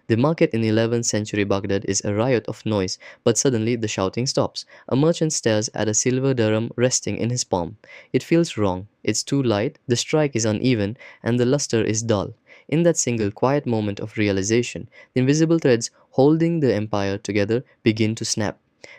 The market in 11th century Baghdad is a riot of noise, but suddenly the shouting stops. A merchant stares at a silver dirham resting in his palm. It feels wrong. It's too light, the strike is uneven, and the luster is dull. In that single quiet moment of realization, the invisible threads holding the empire together begin to snap.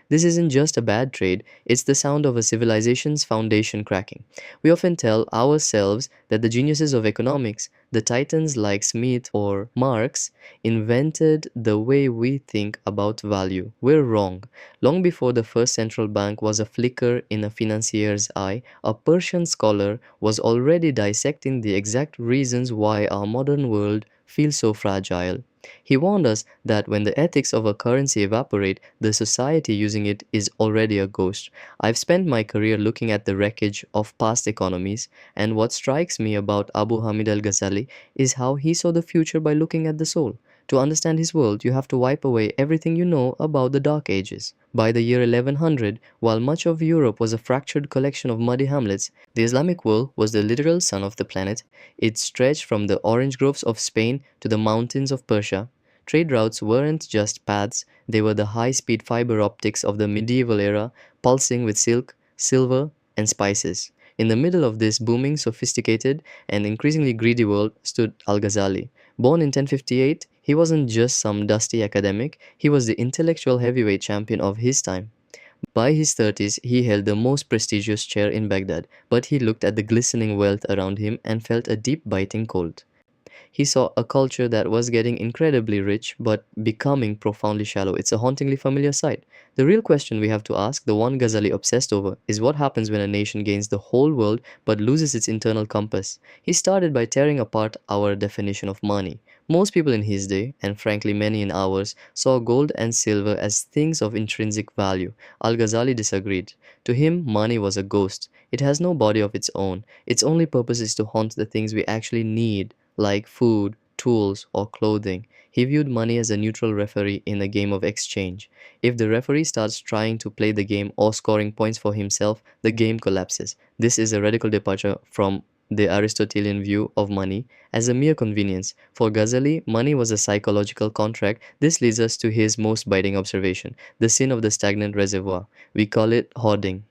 This isn't just a bad trade, it's the sound of a civilization's foundation cracking. We often tell ourselves that the geniuses of economics, the titans like Smith or Marx, invented the way we think about value. We're wrong. Long before the first central bank was a flicker in a financier's eye, a Persian scholar was already dissecting the exact reasons why our modern world feels so fragile. He warned us that when the ethics of a currency evaporate, the society using it is already a ghost. I've spent my career looking at the wreckage of past economies, and what strikes me about Abu Hamid al-Ghazali is how he saw the future by looking at the soul. To understand his world, you have to wipe away everything you know about the Dark Ages. By the year 1100, while much of Europe was a fractured collection of muddy hamlets, the Islamic world was the literal sun of the planet. It stretched from the orange groves of Spain to the mountains of Persia. Trade routes weren't just paths, they were the high-speed fiber optics of the medieval era, pulsing with silk, silver, and spices. In the middle of this booming, sophisticated, and increasingly greedy world stood Al-Ghazali. Born in 1058, he wasn't just some dusty academic, he was the intellectual heavyweight champion of his time. By his 30s, he held the most prestigious chair in Baghdad, but he looked at the glistening wealth around him and felt a deep biting cold. He saw a culture that was getting incredibly rich but becoming profoundly shallow. It's a hauntingly familiar sight. The real question we have to ask, the one Ghazali obsessed over, is what happens when a nation gains the whole world but loses its internal compass. He started by tearing apart our definition of money. Most people in his day, and frankly many in ours, saw gold and silver as things of intrinsic value. Al-Ghazali disagreed. To him, money was a ghost. It has no body of its own. Its only purpose is to haunt the things we actually need, like food, tools, or clothing. He viewed money as a neutral referee in a game of exchange. If the referee starts trying to play the game or scoring points for himself, the game collapses. This is a radical departure from the Aristotelian view of money as a mere convenience. For Ghazali, money was a psychological contract. This leads us to his most biting observation, the sin of the stagnant reservoir. We call it hoarding.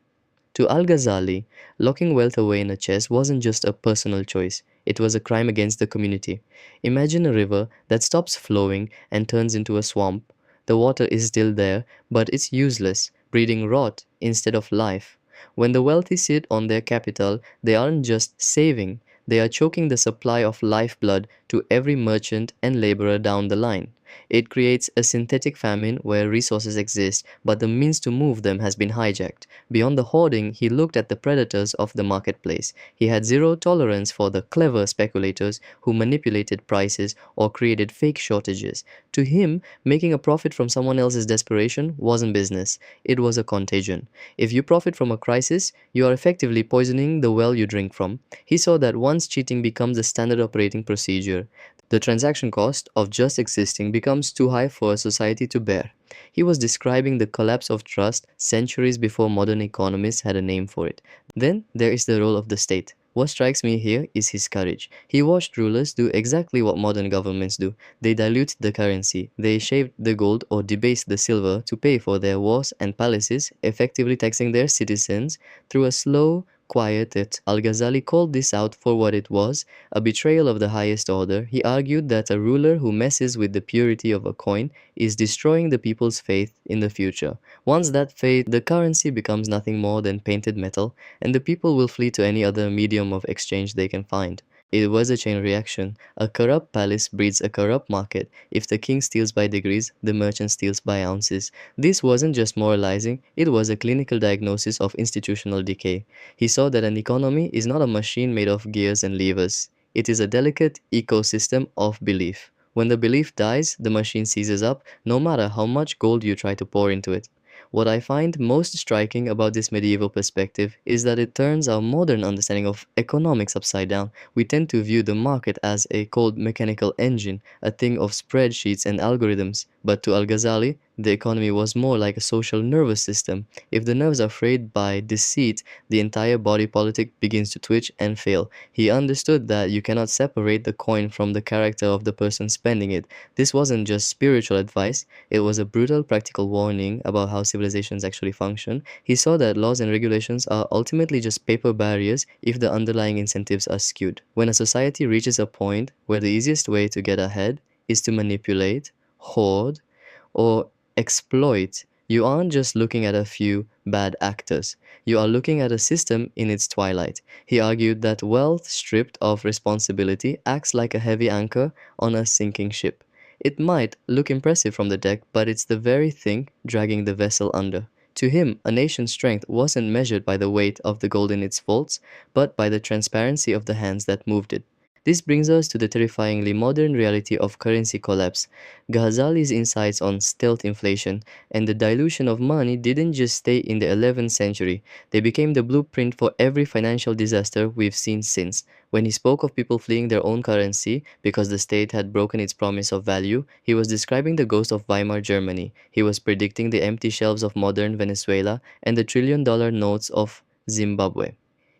To Al-Ghazali, locking wealth away in a chest wasn't just a personal choice, it was a crime against the community. Imagine a river that stops flowing and turns into a swamp. The water is still there, but it's useless, breeding rot instead of life. When the wealthy sit on their capital, they aren't just saving, they are choking the supply of lifeblood to every merchant and laborer down the line. It creates a synthetic famine where resources exist, but the means to move them has been hijacked. Beyond the hoarding, he looked at the predators of the marketplace. He had zero tolerance for the clever speculators who manipulated prices or created fake shortages. To him, making a profit from someone else's desperation wasn't business, it was a contagion. If you profit from a crisis, you are effectively poisoning the well you drink from. He saw that once cheating becomes a standard operating procedure, the transaction cost of just existing becomes too high for a society to bear. He was describing the collapse of trust centuries before modern economists had a name for it. Then there is the role of the state. What strikes me here is his courage. He watched rulers do exactly what modern governments do. They dilute the currency, they shaved the gold or debased the silver to pay for their wars and palaces, effectively taxing their citizens through a slow, quiet it. Al-Ghazali called this out for what it was, a betrayal of the highest order. He argued that a ruler who messes with the purity of a coin is destroying the people's faith in the future. Once that fades, the currency becomes nothing more than painted metal, and the people will flee to any other medium of exchange they can find. It was a chain reaction. A corrupt palace breeds a corrupt market. If the king steals by degrees, the merchant steals by ounces. This wasn't just moralizing, it was a clinical diagnosis of institutional decay. He saw that an economy is not a machine made of gears and levers. It is a delicate ecosystem of belief. When the belief dies, the machine seizes up, no matter how much gold you try to pour into it. What I find most striking about this medieval perspective is that it turns our modern understanding of economics upside down. We tend to view the market as a cold mechanical engine, a thing of spreadsheets and algorithms. But to Al-Ghazali, The economy was more like a social nervous system. If the nerves are frayed by deceit, the entire body politic begins to twitch and fail. He understood that you cannot separate the coin from the character of the person spending it. This wasn't just spiritual advice, it was a brutal practical warning about how civilizations actually function. He saw that laws and regulations are ultimately just paper barriers if the underlying incentives are skewed. When a society reaches a point where the easiest way to get ahead is to manipulate, hoard, or exploit, you aren't just looking at a few bad actors. You are looking at a system in its twilight. He argued that wealth stripped of responsibility acts like a heavy anchor on a sinking ship. It might look impressive from the deck, but it's the very thing dragging the vessel under. To him, a nation's strength wasn't measured by the weight of the gold in its vaults, but by the transparency of the hands that moved it. This brings us to the terrifyingly modern reality of currency collapse. Ghazali's insights on stealth inflation and the dilution of money didn't just stay in the 11th century, they became the blueprint for every financial disaster we've seen since. When he spoke of people fleeing their own currency because the state had broken its promise of value, he was describing the ghost of Weimar Germany. He was predicting the empty shelves of modern Venezuela and the trillion-dollar notes of Zimbabwe.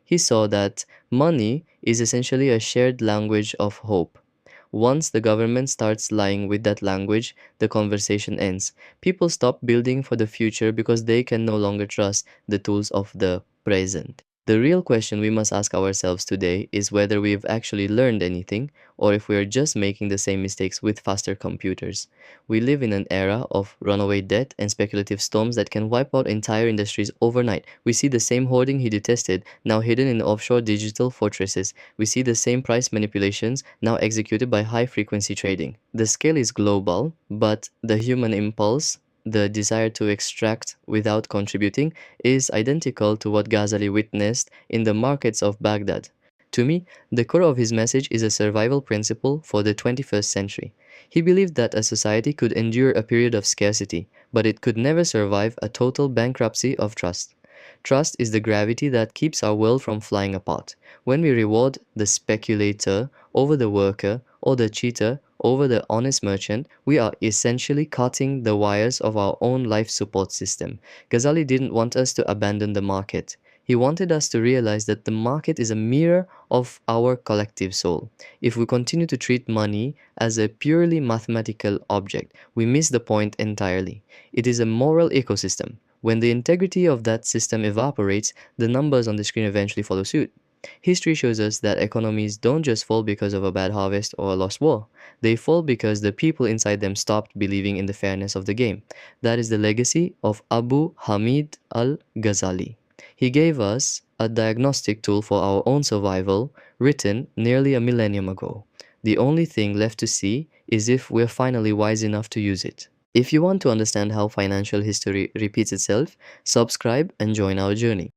He saw that money is essentially a shared language of hope. Once the government starts lying with that language, the conversation ends. People stop building for the future because they can no longer trust the tools of the present. The real question we must ask ourselves today is whether we've actually learned anything or if we are just making the same mistakes with faster computers. We live in an era of runaway debt and speculative storms that can wipe out entire industries overnight. We see the same hoarding he detested now hidden in offshore digital fortresses. We see the same price manipulations now executed by high-frequency trading. The scale is global, but the human impulse, the desire to extract without contributing, is identical to what Ghazali witnessed in the markets of Baghdad. To me, the core of his message is a survival principle for the 21st century. He believed that a society could endure a period of scarcity, but it could never survive a total bankruptcy of trust. Trust is the gravity that keeps our world from flying apart. When we reward the speculator over the worker or the cheater over the honest merchant, we are essentially cutting the wires of our own life support system. Ghazali didn't want us to abandon the market. He wanted us to realize that the market is a mirror of our collective soul. If we continue to treat money as a purely mathematical object, we miss the point entirely. It is a moral ecosystem. When the integrity of that system evaporates, the numbers on the screen eventually follow suit. History shows us that economies don't just fall because of a bad harvest or a lost war. They fall because the people inside them stopped believing in the fairness of the game. That is the legacy of Abu Hamid al-Ghazali. He gave us a diagnostic tool for our own survival, written nearly a millennium ago. The only thing left to see is if we're finally wise enough to use it. If you want to understand how financial history repeats itself, subscribe and join our journey.